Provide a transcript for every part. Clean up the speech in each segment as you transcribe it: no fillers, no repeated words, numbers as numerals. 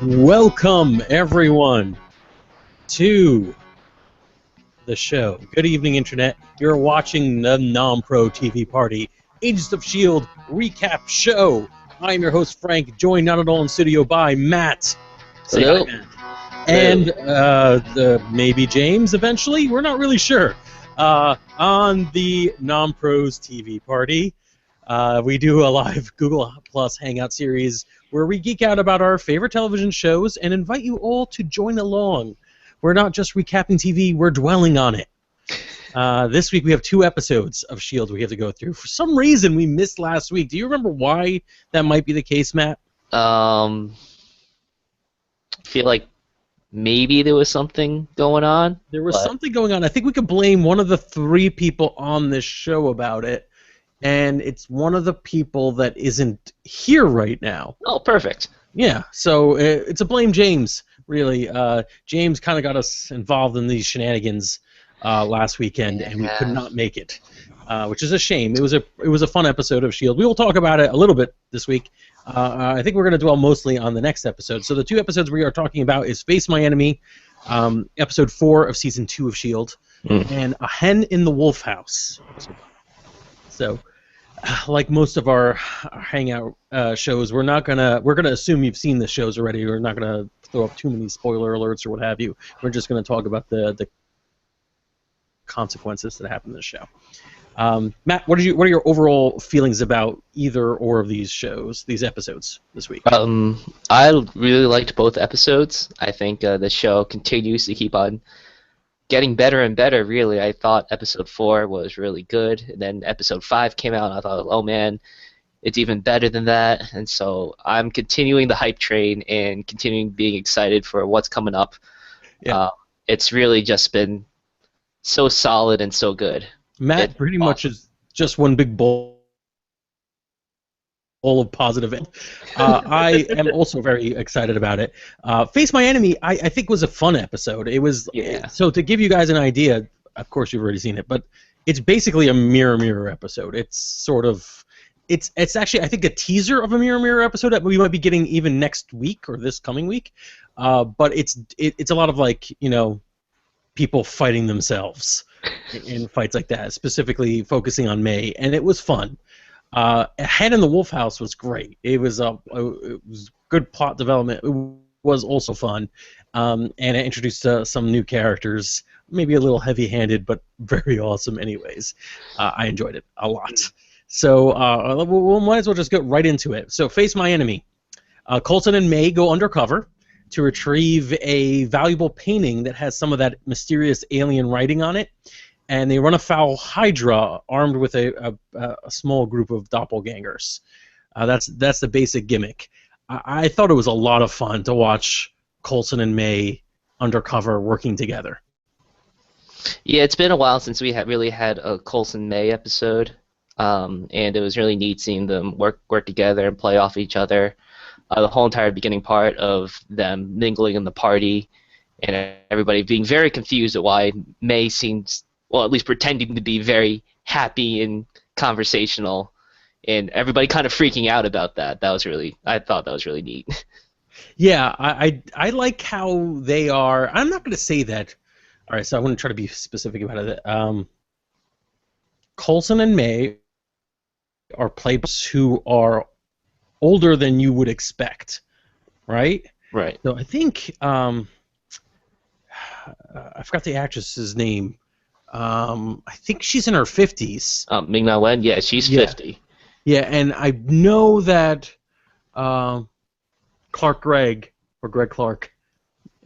Welcome, everyone, to the show. Good evening, Internet. You're watching the Non-Pro TV Party, Agents of S.H.I.E.L.D. recap show. I'm your host, Frank, joined not at all in studio by Matt. Say Hello. hi, Matt. And maybe James eventually. We're not really sure. On the Non-Pros TV Party, we do a live Google Plus Hangout series where we geek out about our favorite television shows and invite you all to join along. We're not just recapping TV, we're dwelling on it. This week we have 2 episodes of S.H.I.E.L.D. we have to go through. For some reason we missed last week. Do you remember why that might be the case, Matt? I feel like maybe there was something going on. There was something going on. I think we could blame one of the 3 people on this show about it, and it's one of the people that isn't here right now. Oh, perfect. Yeah, so it's a blame James, really. James kind of got us involved in these shenanigans last weekend, and we could not make it, which is a shame. It was a fun episode of S.H.I.E.L.D. We will talk about it a little bit this week. I think we're going to dwell mostly on the next episode. So the 2 episodes we are talking about is Face My Enemy, episode 4 of season 2 of S.H.I.E.L.D., and A Hen in the Wolf House. So, like most of our Hangout shows, we're gonna assume you've seen the shows already. We're not gonna throw up too many spoiler alerts or what have you. We're just gonna talk about the consequences that happen in the show. Matt, what are your overall feelings about either or of these shows, these episodes this week? I really liked both episodes. I think the show continues to keep on getting better and better, really. I thought episode 4 was really good, and then episode 5 came out, and I thought, oh man, it's even better than that. And so I'm continuing the hype train and continuing being excited for what's coming up. Yeah. It's really just been so solid and so good. Matt pretty much is just one big bowl of positive. I am also very excited about it. Face My Enemy, I think, was a fun episode. It was so to give you guys an idea. Of course, you've already seen it, but it's basically a mirror episode. It's sort of it's actually, I think, a teaser of a mirror episode that we might be getting even next week or this coming week. But it's a lot of, like, people fighting themselves in fights like that, specifically focusing on May, and it was fun. A Hen in the Wolf House was great. It was good plot development. It was also fun, and it introduced some new characters, maybe a little heavy-handed, but very awesome anyways. I enjoyed it a lot. So we might as well just get right into it. So Face My Enemy. Coulson and May go undercover to retrieve a valuable painting that has some of that mysterious alien writing on it, and they run afoul Hydra armed with a small group of doppelgangers. That's the basic gimmick. I thought it was a lot of fun to watch Coulson and May undercover working together. Yeah, it's been a while since we really had a Coulson May episode, and it was really neat seeing them work together and play off each other. The whole entire beginning part of them mingling in the party and everybody being very confused at why May seems, well, at least pretending to be very happy and conversational, and everybody kind of freaking out about that. I thought that was really neat. Yeah, I like how they are. I'm not going to say that. All right, so I want to try to be specific about it. Coulson and May are players who are older than you would expect, right? Right. So I think I forgot the actress's name. I think she's in her 50s. Ming-Na Wen, yeah, she's 50. Yeah, and I know that Clark Gregg, or Greg Clark,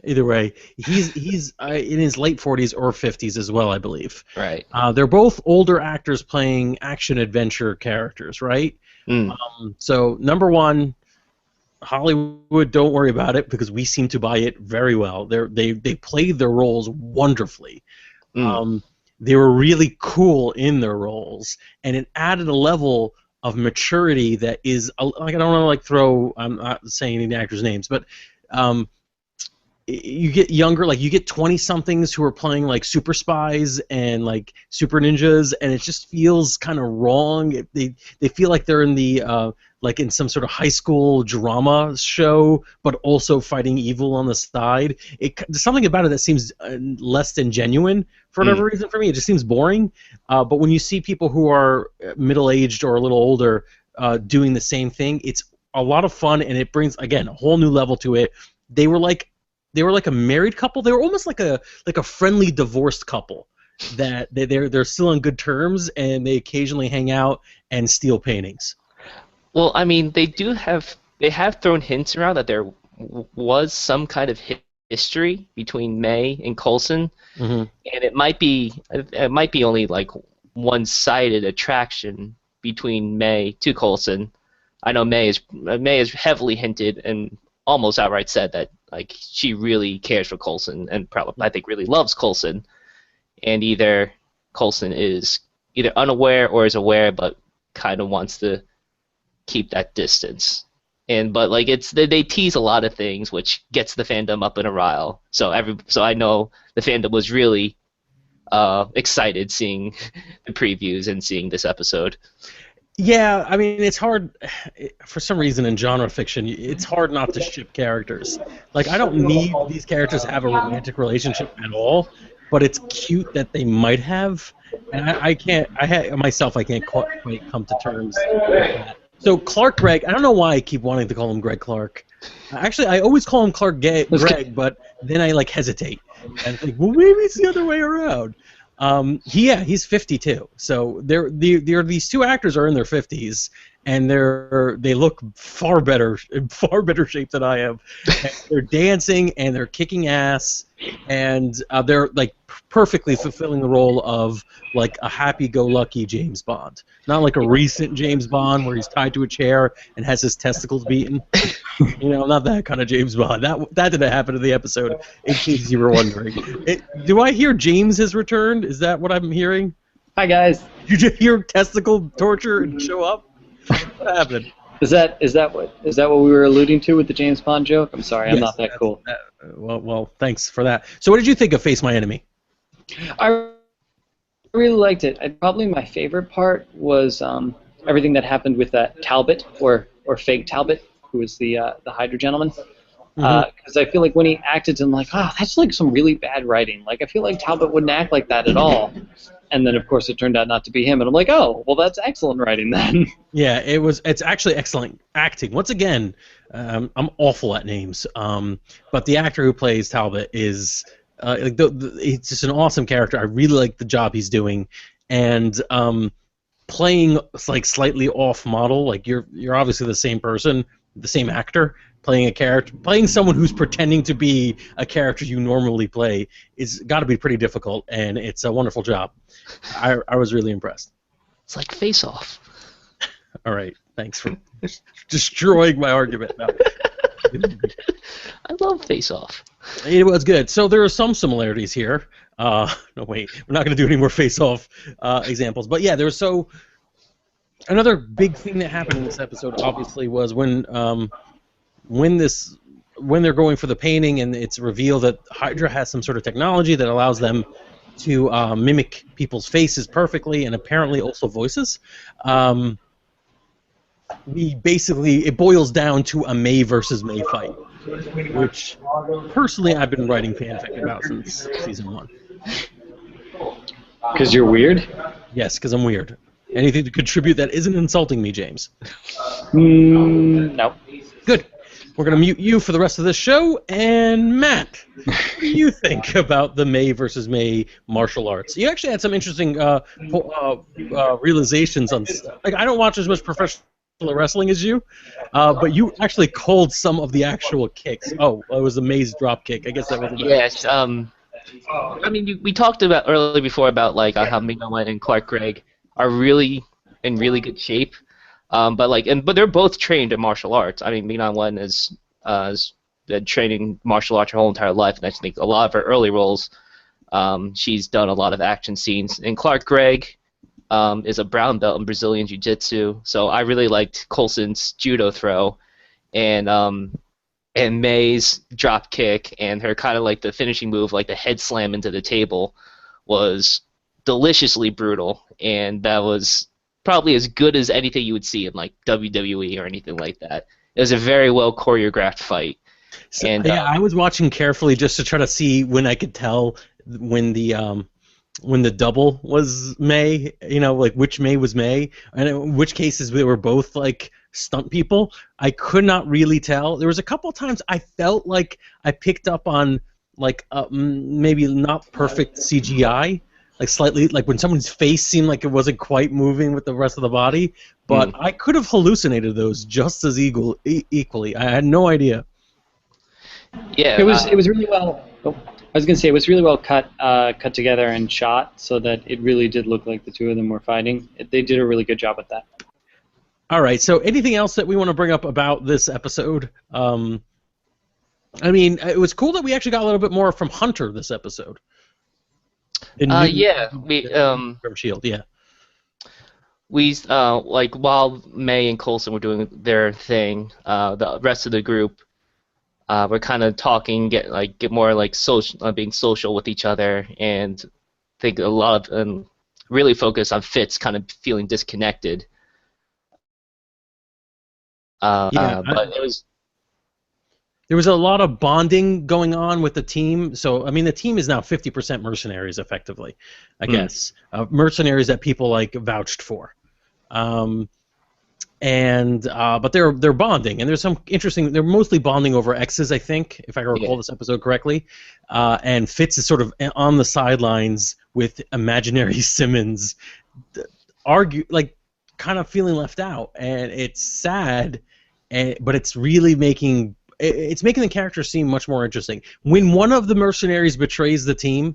either way, he's in his late 40s or 50s as well, I believe. Right. They're both older actors playing action-adventure characters, right? So, number one, Hollywood, don't worry about it, because we seem to buy it very well. They played their roles wonderfully. They were really cool in their roles, and it added a level of maturity that is, like, I don't want to, like, throw, I'm not saying any actors' names, but you get younger, like you get 20-somethings who are playing like super spies and like super ninjas, and it just feels kind of wrong. They feel like they're in the like in some sort of high school drama show, but also fighting evil on the side. There's something about it that seems less than genuine for whatever reason for me. It just seems boring. But when you see people who are middle-aged or a little older doing the same thing, it's a lot of fun, and it brings, again, a whole new level to it. They were like a married couple. They were almost like a friendly divorced couple that they're still on good terms, and they occasionally hang out and steal paintings. Well, I mean, they have thrown hints around that there was some kind of history between May and Coulson, and it might be only like one-sided attraction between May to Coulson. I know May is heavily hinted and almost outright said that like she really cares for Coulson and probably I think really loves Coulson, and either Coulson is either unaware or is aware but kind of wants to keep that distance. But like they tease a lot of things which gets the fandom up in a rile. So I know the fandom was really excited seeing the previews and seeing this episode. Yeah, I mean, it's hard, for some reason in genre fiction, it's hard not to ship characters. Like, I don't need these characters to have a romantic relationship at all, but it's cute that they might have, and I can't quite come to terms with that. So Clark Gregg, I don't know why I keep wanting to call him Greg Clark. Actually, I always call him Greg, but then I like hesitate and think, well, maybe it's the other way around. He's 52. So these two actors are in their 50s, and they look in far better shape than I am. And they're dancing and they're kicking ass, and they're like perfectly fulfilling the role of like a happy-go-lucky James Bond, not like a recent James Bond where he's tied to a chair and has his testicles beaten. Not that kind of James Bond. That didn't happen in the episode, in case you were wondering. Do I hear James has returned? Is that what I'm hearing? Hi, guys. Did you hear testicle torture and show up? What happened? Is that what we were alluding to with the James Bond joke? I'm sorry, I'm not that cool. Well, thanks for that. So what did you think of Face My Enemy? I really liked it. Probably my favorite part was everything that happened with Talbot, or fake Talbot, who was the Hydra gentleman. Because I feel like when he acted, I'm like, that's like some really bad writing. Like, I feel like Talbot wouldn't act like that at all. And then, of course, it turned out not to be him. And I'm like, oh, well, that's excellent writing then. Yeah, it's actually excellent acting. Once again, I'm awful at names. But the actor who plays Talbot is he's just an awesome character. I really like the job he's doing. And playing like slightly off model, like you're obviously the same person, the same actor, playing someone who's pretending to be a character you normally play is got to be pretty difficult, and it's a wonderful job. I was really impressed. It's like Face Off. All right, thanks for destroying my argument. No. I love Face Off. It was good. So there are some similarities here. No, wait, we're not going to do any more Face Off examples. But yeah, another big thing that happened in this episode, obviously, was when they're going for the painting and it's revealed that Hydra has some sort of technology that allows them to mimic people's faces perfectly and apparently also voices. It boils down to a May versus May fight, which personally I've been writing fanfic about since season 1. Because you're weird? Yes, because I'm weird. Anything to contribute that isn't insulting me, James? No. Good. We're going to mute you for the rest of this show. And Matt, what do you think about the May versus May martial arts? You actually had some interesting realizations on. Like, I don't watch as much professional wrestling as you, but you actually called some of the actual kicks. Oh, it was a May's drop kick. I guess that was. Yes. I mean, we talked about earlier before about like how Ming-Na Wen and Clark Gregg are really in really good shape. But they're both trained in martial arts. I mean, Ming-Na Wen has been training martial arts her whole entire life, and I think a lot of her early roles, she's done a lot of action scenes. And Clark Gregg is a brown belt in Brazilian Jiu-Jitsu, so I really liked Coulson's judo throw, and May's drop kick, and her kind of like the finishing move, like the head slam into the table, was deliciously brutal, and that was probably as good as anything you would see in like WWE or anything like that. It was a very well choreographed fight. So, yeah, I was watching carefully just to try to see when I could tell when the double was May, like which May was May, and in which cases they were both like stunt people. I could not really tell. There was a couple of times I felt like I picked up on like maybe not perfect CGI, like slightly, like when someone's face seemed like it wasn't quite moving with the rest of the body, but I could have hallucinated those just as equally. I had no idea. Yeah, it was really well. I was gonna say it was really well cut together and shot, so that it really did look like the two of them were fighting. They did a really good job at that. All right. So, anything else that we want to bring up about this episode? I mean, it was cool that we actually got a little bit more from Hunter this episode. Yeah, from S.H.I.E.L.D. Yeah. We like while May and Coulson were doing their thing, the rest of the group were kind of talking, get more like social, being social with each other, and think a lot of really focus on Fitz kind of feeling disconnected. But it was. There was a lot of bonding going on with the team. So, I mean, the team is now 50% mercenaries, effectively, I guess. Mercenaries that people like vouched for. But they're bonding, and there's some interesting. They're mostly bonding over exes, I think, if I recall this episode correctly. And Fitz is sort of on the sidelines with imaginary Simmons, kind of feeling left out, and it's sad, but it's really making the character seem much more interesting. When one of the mercenaries betrays the team,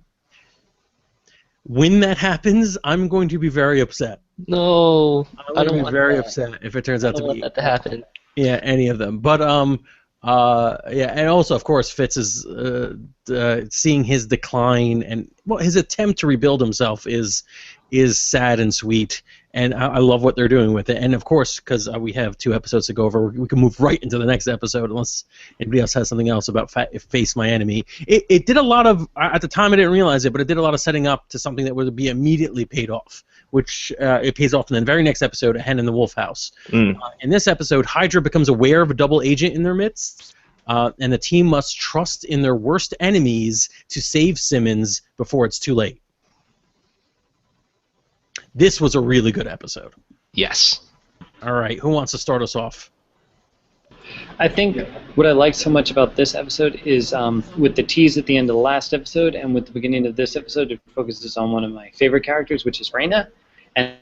when that happens, I'm going to be very upset. No, I don't want very upset if it turns out to be that to happen. Yeah, any of them. But yeah, and also of course Fitz is seeing his decline, and his attempt to rebuild himself is sad and sweet, and I love what they're doing with it. And of course, because we have 2 episodes to go over, we can move right into the next episode unless anybody else has something else about Face My Enemy. It did a lot of, at the time I didn't realize it, but it did a lot of setting up to something that would be immediately paid off, which it pays off in the very next episode, A Hen in the Wolf House. In this episode, Hydra becomes aware of a double agent in their midst, and the team must trust in their worst enemies to save Simmons before it's too late. This was a really good episode. Yes. All right, who wants to start us off? I think what I like so much about this episode is with the tease at the end of the last episode and with the beginning of this episode, it focuses on one of my favorite characters, which is Raina, and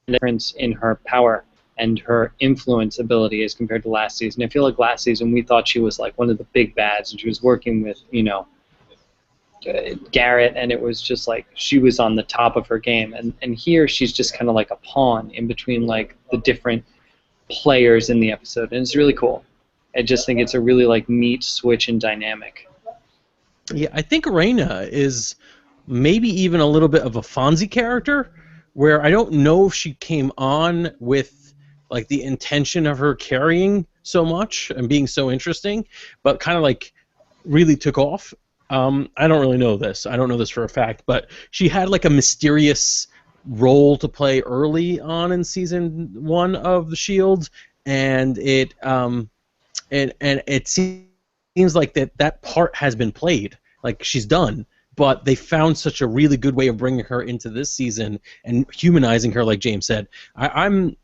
the difference in her power and her influence ability as compared to last season. I feel like last season we thought she was like one of the big bads, and she was working with, Garrett, and it was just like she was on the top of her game, and here she's just kind of like a pawn in between like the different players in the episode, and it's really cool. I just think it's a really like neat switch in dynamic. Yeah, I think Raina is maybe even a little bit of a Fonzie character, where I don't know if she came on with like the intention of her carrying so much and being so interesting, but kind of like really took off. I don't really know this. I don't know this for a fact, but she had like a mysterious role to play early on in season 1 of the S.H.I.E.L.D., and it seems like that part has been played. Like she's done, but they found such a really good way of bringing her into this season and humanizing her, like James said. I'm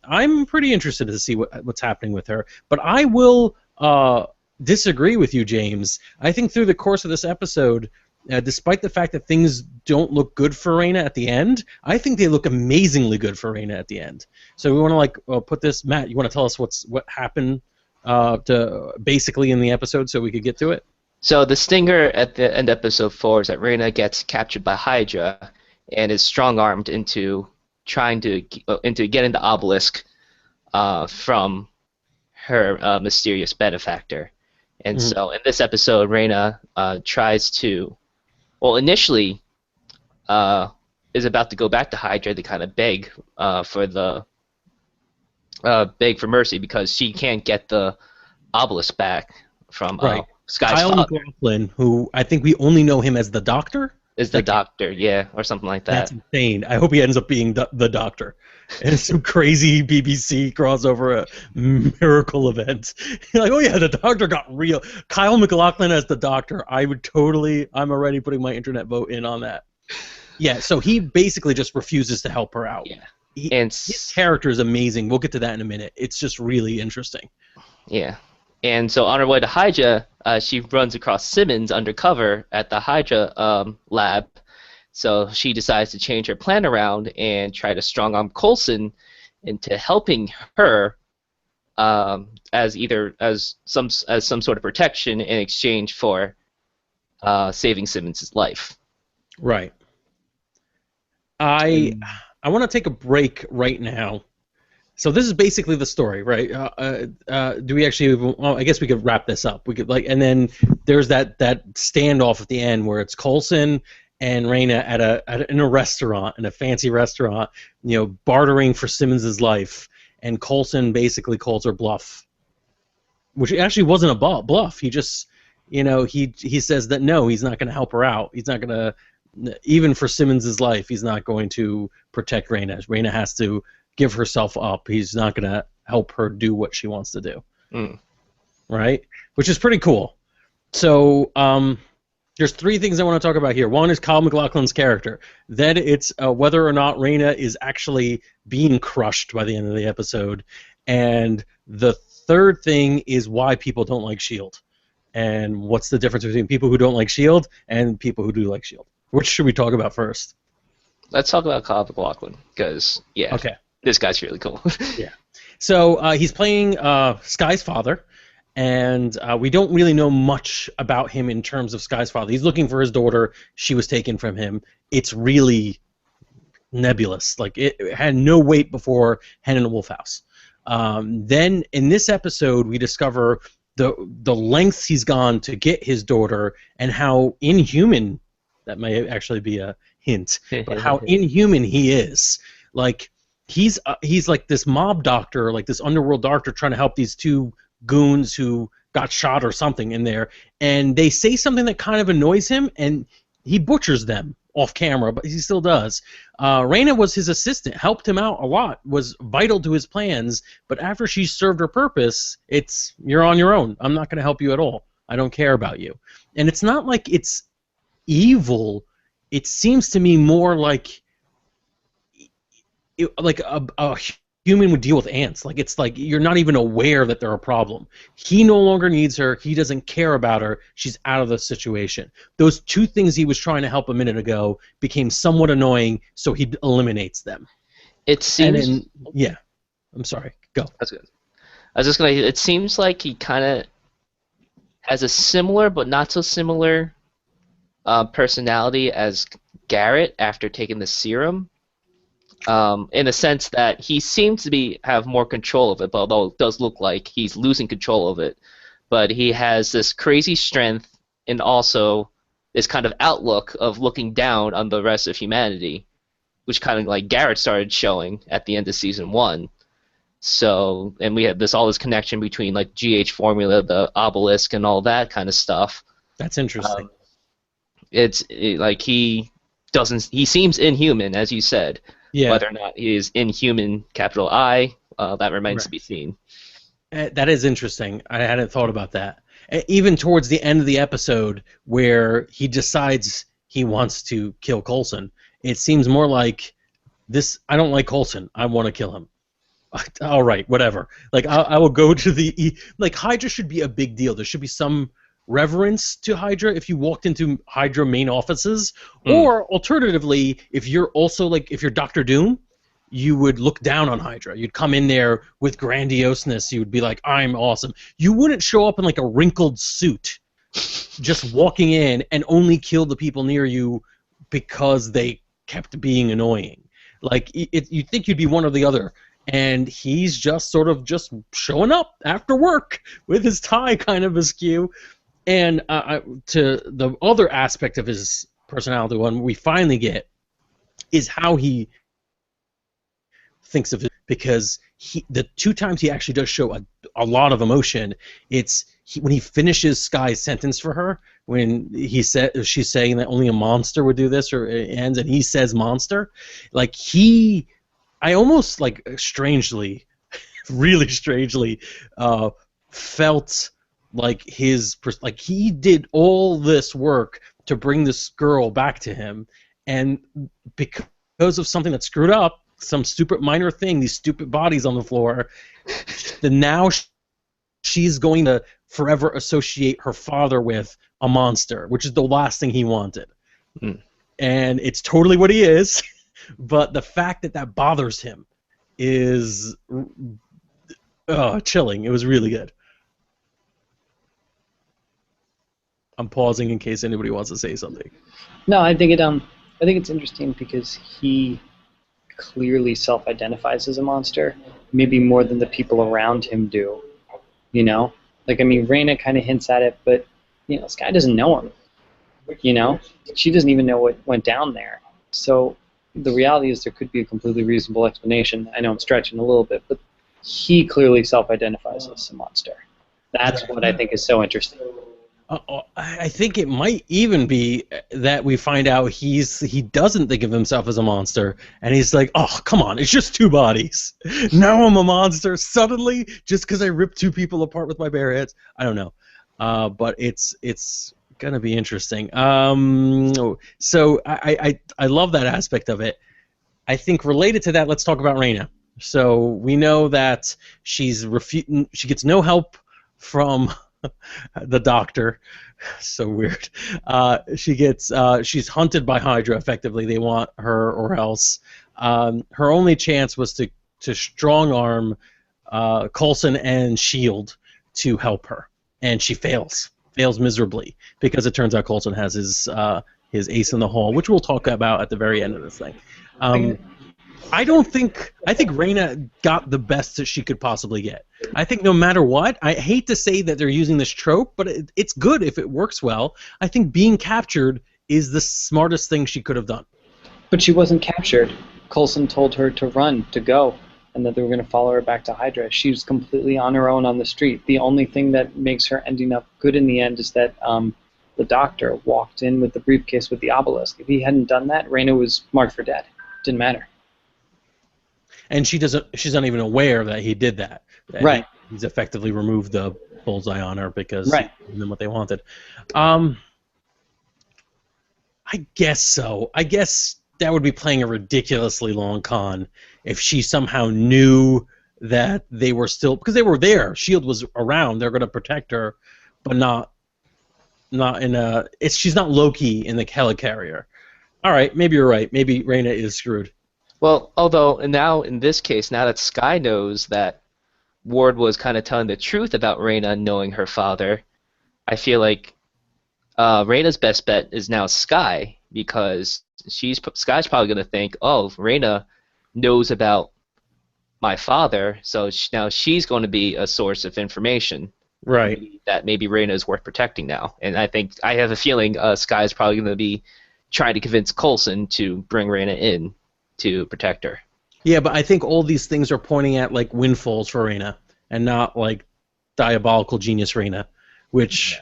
pretty interested to see what's happening with her, but I will disagree with you, James. I think through the course of this episode, despite the fact that things don't look good for Raina at the end, I think they look amazingly good for Raina at the end. So we want to put this, Matt. You want to tell us what happened to basically in the episode, so we could get to it. So the stinger at the end of episode 4 is that Raina gets captured by Hydra and is strong-armed into trying to get into Obelisk from her mysterious benefactor. And so in this episode, Raina tries to, initially is about to go back to Hydra to kind of beg for mercy because she can't get the obelisk back from Sky's Kyle father. MacLachlan, who I think we only know him as the Doctor. Is the Doctor, yeah, or something like that. That's insane. I hope he ends up being the Doctor. and some crazy BBC crossover miracle event. You're like, oh yeah, the Doctor got real. Kyle MacLachlan as the Doctor. I'm already putting my internet vote in on that. Yeah, so he basically just refuses to help her out. Yeah. His character is amazing. We'll get to that in a minute. It's just really interesting. Yeah. And so on her way to Hydra, she runs across Simmons undercover at the Hydra lab. So she decides to change her plan around and try to strong-arm Coulson into helping her as some sort of protection in exchange for saving Simmons' life. Right. I want to take a break right now. So this is basically the story, right? Do we actually? Well, I guess we could wrap this up. We could and then there's that standoff at the end where it's Coulson and Raina in a restaurant, in a fancy restaurant, bartering for Simmons' life, and Coulson basically calls her bluff, which actually wasn't a bluff. He just, he says that no, he's not going to help her out. He's not going to. Even for Simmons' life, he's not going to protect Raina. Raina has to give herself up. He's not going to help her do what she wants to do. Right? Which is pretty cool. So there's three things I want to talk about here. One is Kyle MacLachlan's character. Then it's whether or not Raina is actually being crushed by the end of the episode. And the third thing is why people don't like S.H.I.E.L.D. And what's the difference between people who don't like S.H.I.E.L.D. and people who do like S.H.I.E.L.D. Which should we talk about first? Let's talk about Kyle MacLachlan, because, okay. This guy's really cool. Yeah. So he's playing Sky's father, and we don't really know much about him in terms of Sky's father. He's looking for his daughter. She was taken from him. It's really nebulous. Like, it had no weight before Hen in the Wolf House. Then, in this episode, we discover the lengths he's gone to get his daughter and how inhuman, that may actually be a hint, but how inhuman he is. Like, he's like this mob doctor, like this underworld doctor trying to help these two goons who got shot or something in there, and they say something that kind of annoys him, and he butchers them off camera, but he still does. Raina was his assistant, helped him out a lot, was vital to his plans, but after she served her purpose, you're on your own. I'm not going to help you at all. I don't care about you. And it's not like it's evil. It seems to me more like a human would deal with ants. Like, it's like you're not even aware that they're a problem. He no longer needs her. He doesn't care about her. She's out of the situation. Those two things he was trying to help a minute ago became somewhat annoying, so he eliminates them. It seems... yeah. I'm sorry. Go. That's good. I was just going to... It seems like he kind of has a similar but not so similar personality as Garrett after taking the serum. In the sense that he seems to have more control of it, but although it does look like he's losing control of it. But he has this crazy strength and also this kind of outlook of looking down on the rest of humanity, which kind of like Garrett started showing at the end of season 1. So, and we have all this connection between like GH formula, the obelisk, and all that kind of stuff. That's interesting. Like he seems inhuman, as you said. Yeah. Whether or not he is inhuman, capital I, that remains to be seen. That is interesting. I hadn't thought about that. Even towards the end of the episode, where he decides he wants to kill Coulson, it seems more like this. I don't like Coulson. I want to kill him. All right, whatever. Like I will go to the Hydra should be a big deal. There should be some reverence to Hydra if you walked into Hydra main offices, or alternatively, if you're Doctor Doom, you would look down on Hydra. You'd come in there with grandioseness. You would be like, I'm awesome. You wouldn't show up in like a wrinkled suit, just walking in and only kill the people near you because they kept being annoying. Like, you'd think you'd be one or the other. And he's just sort of just showing up after work with his tie kind of askew. And to the other aspect of his personality, one we finally get, is how he thinks of it. Because the two times he actually does show a lot of emotion, it's when he finishes Sky's sentence for her, when she's saying that only a monster would do this, or it ends, and he says monster, like he I almost like strangely, really strangely, felt like like he did all this work to bring this girl back to him, and because of something that screwed up, some stupid minor thing, these stupid bodies on the floor, now she's going to forever associate her father with a monster, which is the last thing he wanted. And it's totally what he is, but the fact that that bothers him is chilling. It was really good. I'm pausing in case anybody wants to say something. No, I think it's interesting because he clearly self-identifies as a monster, maybe more than the people around him do. You know, like, I mean, Raina kind of hints at it, but you know, this guy doesn't know him. You know, she doesn't even know what went down there. So the reality is there could be a completely reasonable explanation. I know I'm stretching a little bit, but he clearly self-identifies as a monster. That's what I think is so interesting. I think it might even be that we find out he doesn't think of himself as a monster, and he's like, oh, come on, it's just two bodies. Now I'm a monster suddenly just because I ripped two people apart with my bare hands. I don't know, but it's gonna be interesting. So I love that aspect of it. I think related to that, let's talk about Raina. So we know that she gets no help from the doctor. So weird. She's hunted by Hydra. Effectively, they want her or else. Her only chance was to strong arm Coulson and S.H.I.E.L.D. to help her, and she fails miserably because it turns out Coulson has his ace in the hole, which we'll talk about at the very end of this thing. I think Raina got the best that she could possibly get. I think no matter what, I hate to say that they're using this trope, but it's good if it works well. I think being captured is the smartest thing she could have done. But she wasn't captured. Coulson told her to run, to go, and that they were going to follow her back to Hydra. She was completely on her own on the street. The only thing that makes her ending up good in the end is that the doctor walked in with the briefcase with the obelisk. If he hadn't done that, Raina was marked for dead. Didn't matter. And she's not even aware that he did that. Right. He's effectively removed the bullseye on her because right. He gave them what they wanted. I guess so. I guess that would be playing a ridiculously long con if she somehow knew that they were still, because they were there. S.H.I.E.L.D. was around. They're going to protect her, but not in a. She's not Loki in the helicarrier. All right, maybe you're right. Maybe Raina is screwed. Well, although now in this case, now that Skye knows that Ward was kind of telling the truth about Raina knowing her father, I feel like Raina's best bet is now Skye, because Skye's probably going to think, oh, Raina knows about my father, so now she's going to be a source of information. Right. That maybe Raina is worth protecting now. And I have a feeling Skye's probably going to be trying to convince Coulson to bring Raina in to protect her. Yeah, but I think all these things are pointing at like windfalls for Raina, and not like diabolical genius Raina, which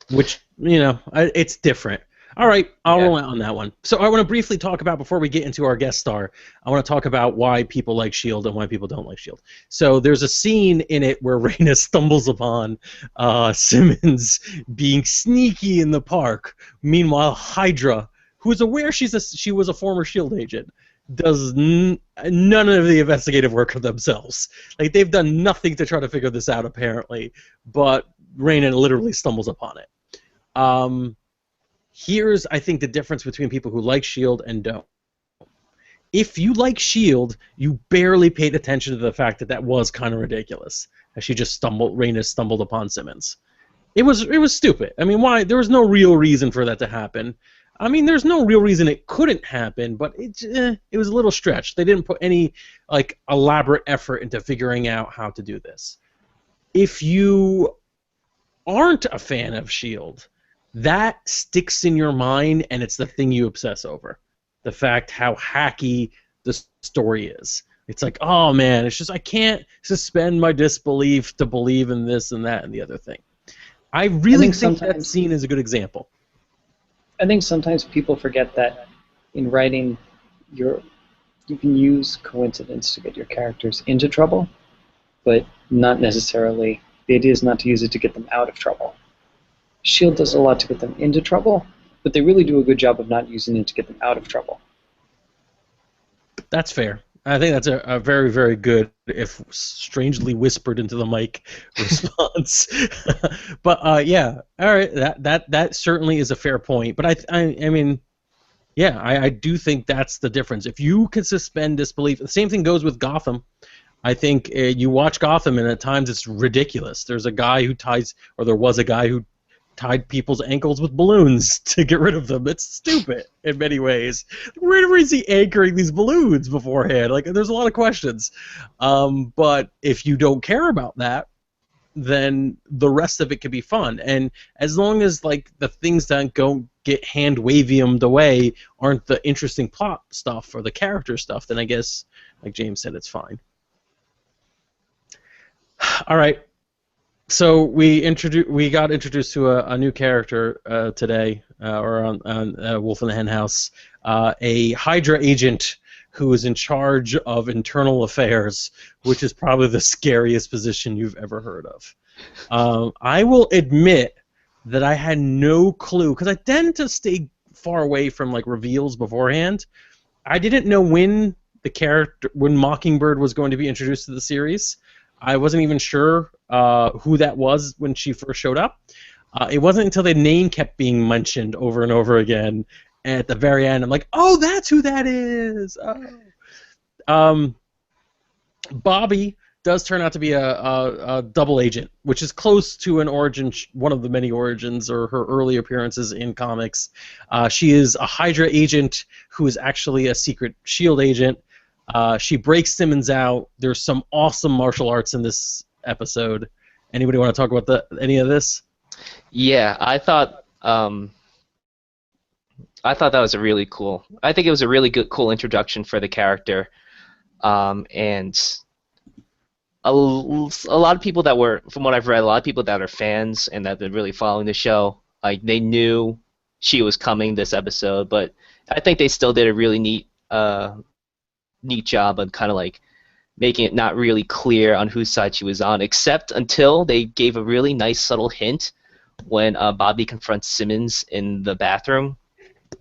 it's different. All right, I'll roll out on that one. So I want to briefly talk about, before we get into our guest star, I want to talk about why people like S.H.I.E.L.D. and why people don't like S.H.I.E.L.D. So there's a scene in it where Raina stumbles upon Simmons being sneaky in the park. Meanwhile, Hydra, who is aware she was a former S.H.I.E.L.D. agent, does none of the investigative work of themselves. Like, they've done nothing to try to figure this out, apparently, but Raina literally stumbles upon it. Here's, I think, the difference between people who like S.H.I.E.L.D. and don't. If you like S.H.I.E.L.D., you barely paid attention to the fact that was kind of ridiculous. As Raina stumbled upon Simmons. It was stupid. I mean, why? There was no real reason for that to happen. I mean, there's no real reason it couldn't happen, but it was a little stretched. They didn't put any like elaborate effort into figuring out how to do this. If you aren't a fan of S.H.I.E.L.D., that sticks in your mind, and it's the thing you obsess over. The fact how hacky the story is. It's like, oh man, it's just I can't suspend my disbelief to believe in this and that and the other thing. I really think that scene is a good example. I think sometimes people forget that in writing, you're you can use coincidence to get your characters into trouble, but not necessarily. The idea is not to use it to get them out of trouble. S.H.I.E.L.D. does a lot to get them into trouble, but they really do a good job of not using it to get them out of trouble. That's fair. I think that's a very, very good, if strangely whispered into the mic, response. But yeah, all right, that certainly is a fair point. But I mean, yeah, I do think that's the difference. If you can suspend disbelief, the same thing goes with Gotham. I think you watch Gotham, and at times it's ridiculous. There's a guy who ties, or there was a guy who tied people's ankles with balloons to get rid of them. It's stupid in many ways. Where is he anchoring these balloons beforehand? Like, there's a lot of questions. But if you don't care about that, then the rest of it can be fun. And as long as like the things that don't get hand waviumed away aren't the interesting plot stuff or the character stuff, then I guess, like James said, it's fine. All right. So we got introduced to a new character today, or on Wolf in the Henhouse, a Hydra agent who is in charge of internal affairs, which is probably the scariest position you've ever heard of. I will admit that I had no clue, because I tend to stay far away from like reveals beforehand. I didn't know when Mockingbird was going to be introduced to the series. I wasn't even sure who that was when she first showed up. It wasn't until the name kept being mentioned over and over again at the very end. I'm like, oh, that's who that is. Oh. Bobby does turn out to be a double agent, which is close to an origin, one of the many origins or her early appearances in comics. She is a Hydra agent who is actually a secret S.H.I.E.L.D. agent. She breaks Simmons out. There's some awesome martial arts in this episode. Anybody want to talk about any of this? Yeah, I thought that was a really cool. I think it was a really cool introduction for the character, and a lot of people that were, from what I've read, a lot of people that are fans and that have been really following the show, like they knew she was coming this episode, but I think they still did a really neat job of kind of like making it not really clear on whose side she was on, except until they gave a really nice subtle hint when Bobby confronts Simmons in the bathroom,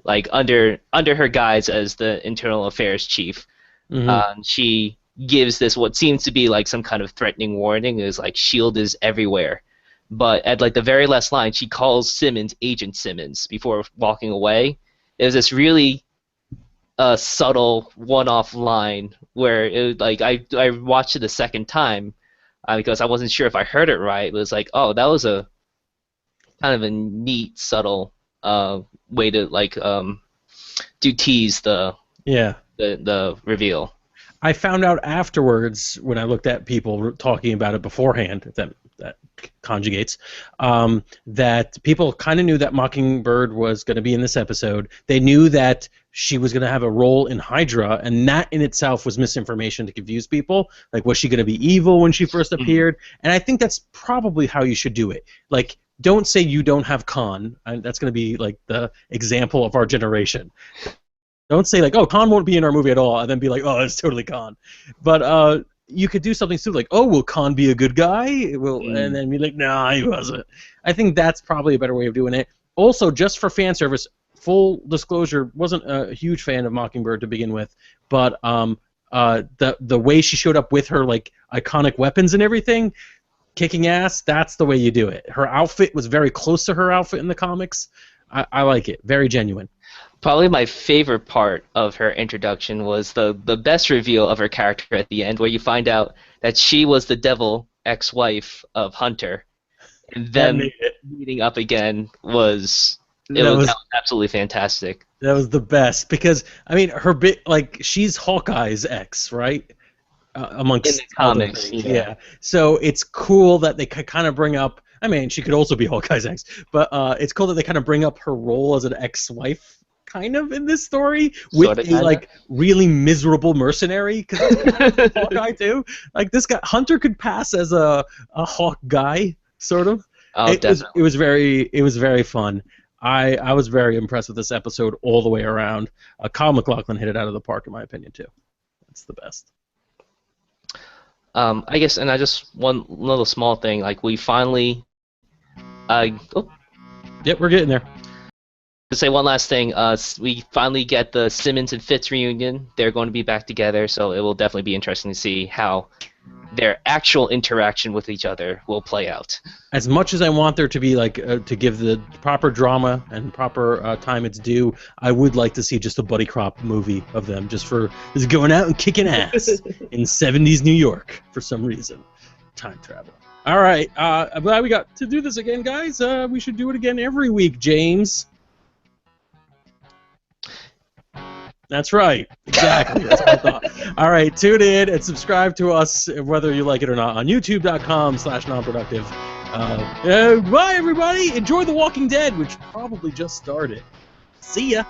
like under her guise as the internal affairs chief. Mm-hmm. She gives this what seems to be like some kind of threatening warning, is like S.H.I.E.L.D. is everywhere. But at like the very last line, she calls Simmons Agent Simmons before walking away. There's this really subtle one-off line where it, like I watched it a second time because I wasn't sure if I heard it right. It was like, oh, that was a kind of a neat, subtle way to like do tease the reveal. I found out afterwards when I looked at people talking about it beforehand, if that conjugates, that people kind of knew that Mockingbird was going to be in this episode. They knew that she was going to have a role in Hydra, and that in itself was misinformation to confuse people. Like, was she going to be evil when she first appeared? And I think that's probably how you should do it. Like, don't say you don't have Khan. And that's going to be like the example of our generation. Don't say like, oh, Khan won't be in our movie at all, and then be like, oh, it's totally Khan. But you could do something stupid like, oh, will Khan be a good guy? And then be like, nah, he wasn't. I think that's probably a better way of doing it. Also, just for fan service, full disclosure, wasn't a huge fan of Mockingbird to begin with, but the way she showed up with her like iconic weapons and everything, kicking ass, that's the way you do it. Her outfit was very close to her outfit in the comics. I like it. Very genuine. Probably my favorite part of her introduction was the best reveal of her character at the end, where you find out that she was the devil ex-wife of Hunter, and them meeting up again was absolutely fantastic. That was the best, because I mean, her bit, like, she's Hawkeye's ex, right? Amongst in the comics, yeah. So it's cool that they kind of bring up. I mean, she could also be Hawkeye's ex, but it's cool that they kind of bring up her role as an ex-wife, kind of, in this story, with a like really miserable mercenary, because Hawkeye too. Like, this guy Hunter could pass as a Hawk guy, sort of. Oh, it was very fun. I was very impressed with this episode all the way around. Kyle MacLachlan hit it out of the park, in my opinion, too. It's the best. I guess, and I just one little small thing. Like we finally. Yep, we're getting there. To say one last thing, we finally get the Simmons and Fitz reunion. They're going to be back together, so it will definitely be interesting to see how their actual interaction with each other will play out. As much as I want there to be like to give the proper drama and proper time it's due, I would like to see just a buddy cop movie of them just going out and kicking ass in 70s New York for some reason. Time travel. All right, I'm glad we got to do this again, guys. We should do it again every week, James. That's right. Exactly. That's what I thought. All right, tune in and subscribe to us, whether you like it or not, on youtube.com/nonproductive. Bye, everybody. Enjoy The Walking Dead, which probably just started. See ya.